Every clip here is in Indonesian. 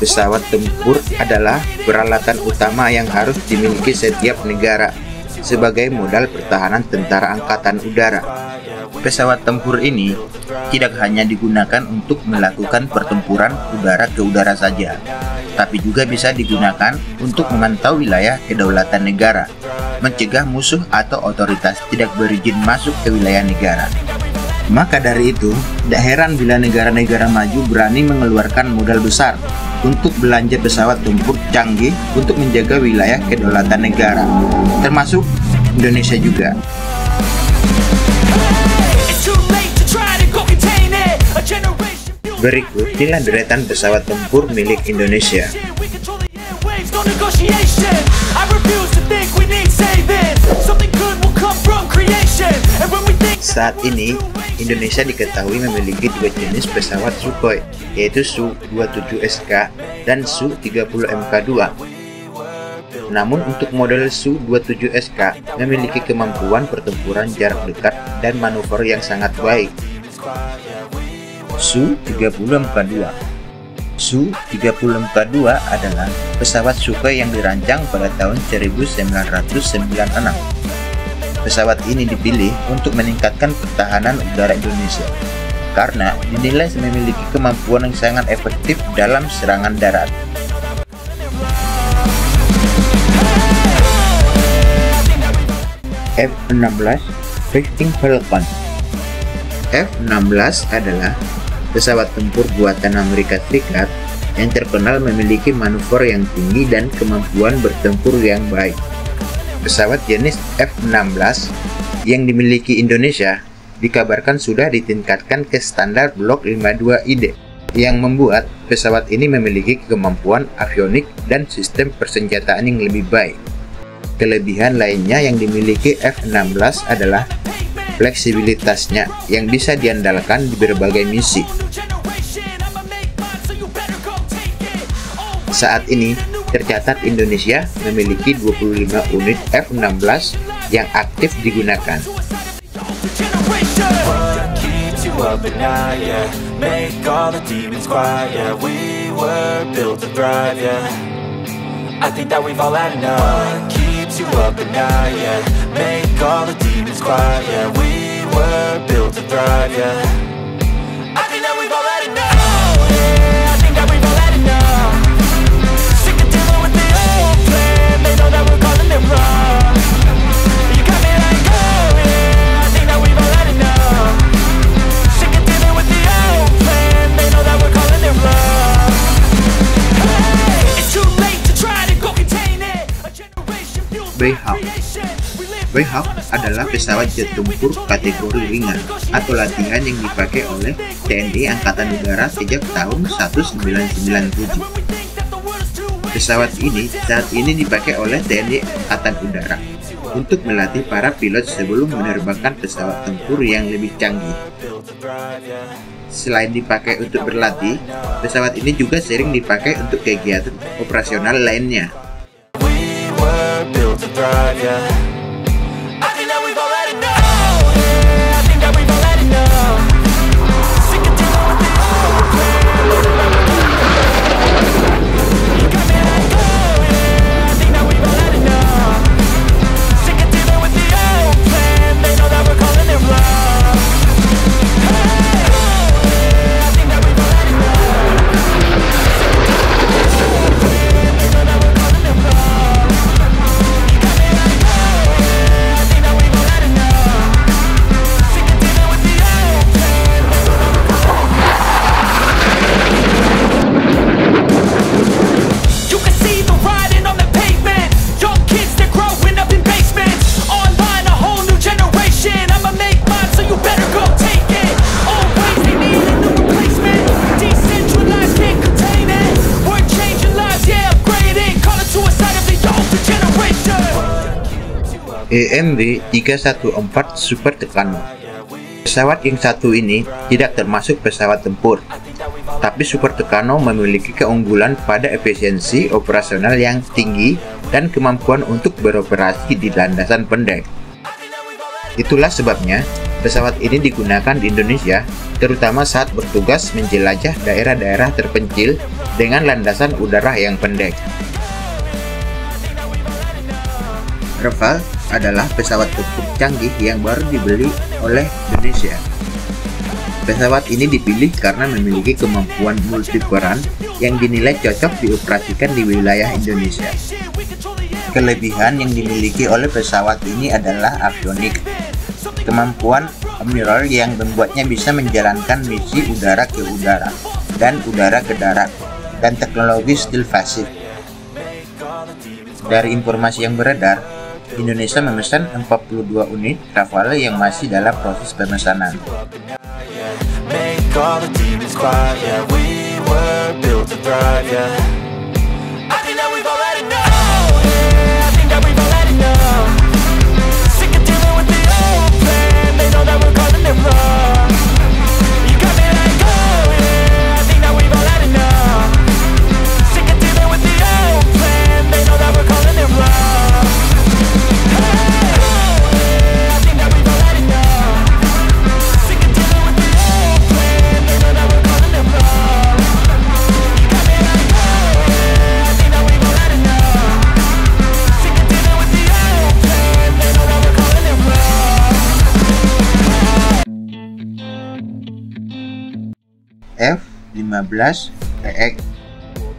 Pesawat tempur adalah peralatan utama yang harus dimiliki setiap negara sebagai modal pertahanan tentara angkatan udara. Pesawat tempur ini tidak hanya digunakan untuk melakukan pertempuran udara ke udara saja, tapi juga bisa digunakan untuk memantau wilayah kedaulatan negara, mencegah musuh atau otoritas tidak berizin masuk ke wilayah negara. Maka dari itu, tidak heran bila negara-negara maju berani mengeluarkan modal besar untuk belanja pesawat tempur canggih untuk menjaga wilayah kedaulatan negara, termasuk Indonesia juga. Berikut inilah deretan pesawat tempur milik Indonesia. Saat ini, Indonesia diketahui memiliki dua jenis pesawat Sukhoi, yaitu Su-27SK dan Su-30MK2. Namun untuk model Su-27SK memiliki kemampuan pertempuran jarak dekat dan manuver yang sangat baik. Su-30MK2 Su-30MK2 adalah pesawat Sukhoi yang dirancang pada tahun 1996. Pesawat ini dipilih untuk meningkatkan pertahanan udara Indonesia karena dinilai memiliki kemampuan yang sangat efektif dalam serangan darat. F-16 Fighting Falcon. F-16 adalah pesawat tempur buatan Amerika Serikat yang terkenal memiliki manuver yang tinggi dan kemampuan bertempur yang baik. Pesawat jenis F-16 yang dimiliki Indonesia dikabarkan sudah ditingkatkan ke standar Block 52ID yang membuat pesawat ini memiliki kemampuan avionik dan sistem persenjataan yang lebih baik. Kelebihan lainnya yang dimiliki F-16 adalah fleksibilitasnya yang bisa diandalkan di berbagai misi. Saat ini tercatat Indonesia memiliki 25 unit F-16 yang aktif digunakan. Bayhawk adalah pesawat jet tempur kategori ringan atau latihan yang dipakai oleh TNI Angkatan Udara sejak tahun 1997. Pesawat ini saat ini dipakai oleh TNI Angkatan Udara untuk melatih para pilot sebelum menerbangkan pesawat tempur yang lebih canggih. Selain dipakai untuk berlatih, pesawat ini juga sering dipakai untuk kegiatan operasional lainnya. EMB 314 Super Tucano. Pesawat yang satu ini tidak termasuk pesawat tempur, tapi Super Tucano memiliki keunggulan pada efisiensi operasional yang tinggi dan kemampuan untuk beroperasi di landasan pendek. Itulah sebabnya Pesawat ini digunakan di Indonesia, terutama saat bertugas menjelajah daerah-daerah terpencil dengan landasan udara yang pendek. Rafale adalah pesawat tempur canggih yang baru dibeli oleh Indonesia. Pesawat ini dipilih karena memiliki kemampuan multiperan yang dinilai cocok dioperasikan di wilayah Indonesia. Kelebihan yang dimiliki oleh pesawat ini adalah avionik, kemampuan omniroll yang membuatnya bisa menjalankan misi udara ke udara dan udara ke darat, dan teknologi still passive. Dari informasi yang beredar, Indonesia memesan 42 unit Rafale yang masih dalam proses pemesanan. F-15EX.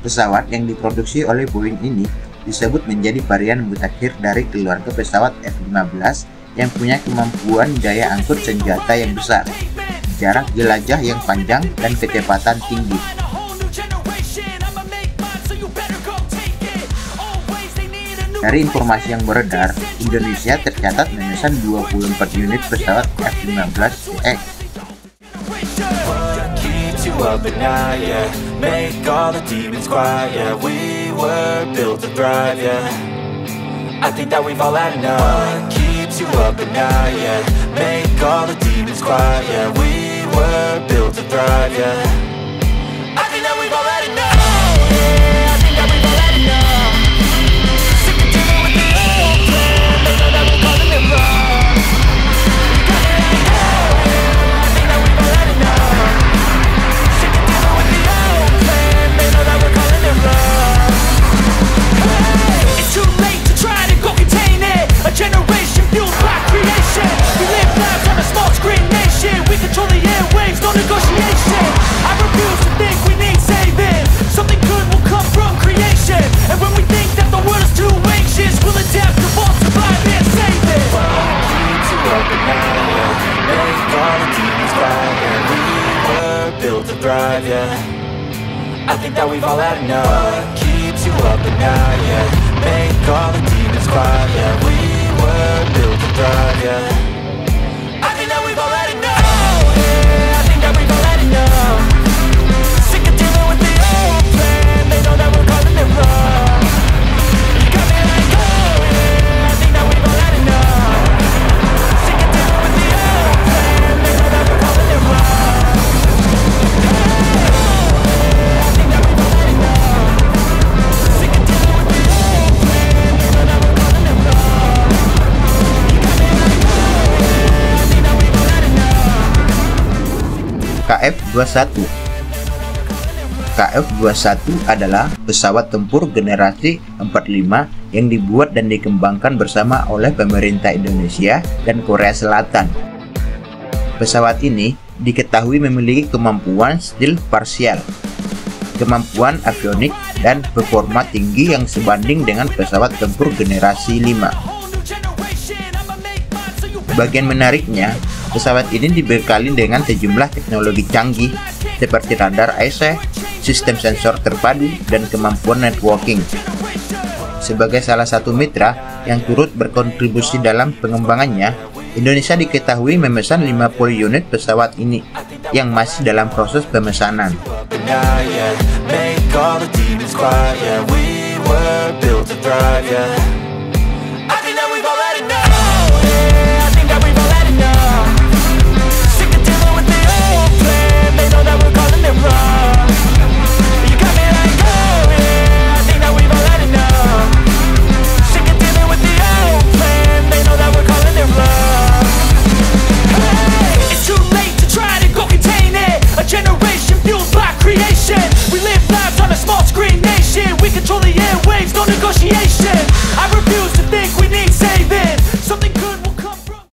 Pesawat yang diproduksi oleh Boeing ini disebut menjadi varian mutakhir dari keluarga pesawat F-15 yang punya kemampuan daya angkut senjata yang besar, jarak jelajah yang panjang, dan kecepatan tinggi. Dari informasi yang beredar, Indonesia tercatat memesan 24 unit pesawat F-15EX. Up at night, yeah. Make all the demons quiet, yeah. We were built to thrive, yeah. I think that we've all had enough. What keeps you up at night, yeah. Make all the demons quiet, yeah. We were built to thrive, yeah. I think that we've all had enough. Yeah, I think that we've all had enough. Sick of dealing with the old plan. They know that we're calling it wrong. I think that we've all had enough. What keeps you up at night, yeah. Make all the demons quiet, yeah. We were built to thrive, yeah. I think that we've all had enough. Yeah, I think that we've all had enough. Sick of dealing with the old plan. They know that we're calling it wrong. You got me like, oh yeah, I think that we've all had enough. Sick of dealing with the old plan. They know that we're calling it wrong. KF-21. KF-21 adalah pesawat tempur generasi 45 yang dibuat dan dikembangkan bersama oleh pemerintah Indonesia dan Korea Selatan. Pesawat ini diketahui memiliki kemampuan stealth parsial, kemampuan avionik, dan performa tinggi yang sebanding dengan pesawat tempur generasi 5. Bagian menariknya, pesawat ini dibekali dengan sejumlah teknologi canggih seperti radar IC, sistem sensor terpadu, dan kemampuan networking. Sebagai salah satu mitra yang turut berkontribusi dalam pengembangannya, Indonesia diketahui memesan 50 unit pesawat ini yang masih dalam proses pemesanan. Hey! negotiation.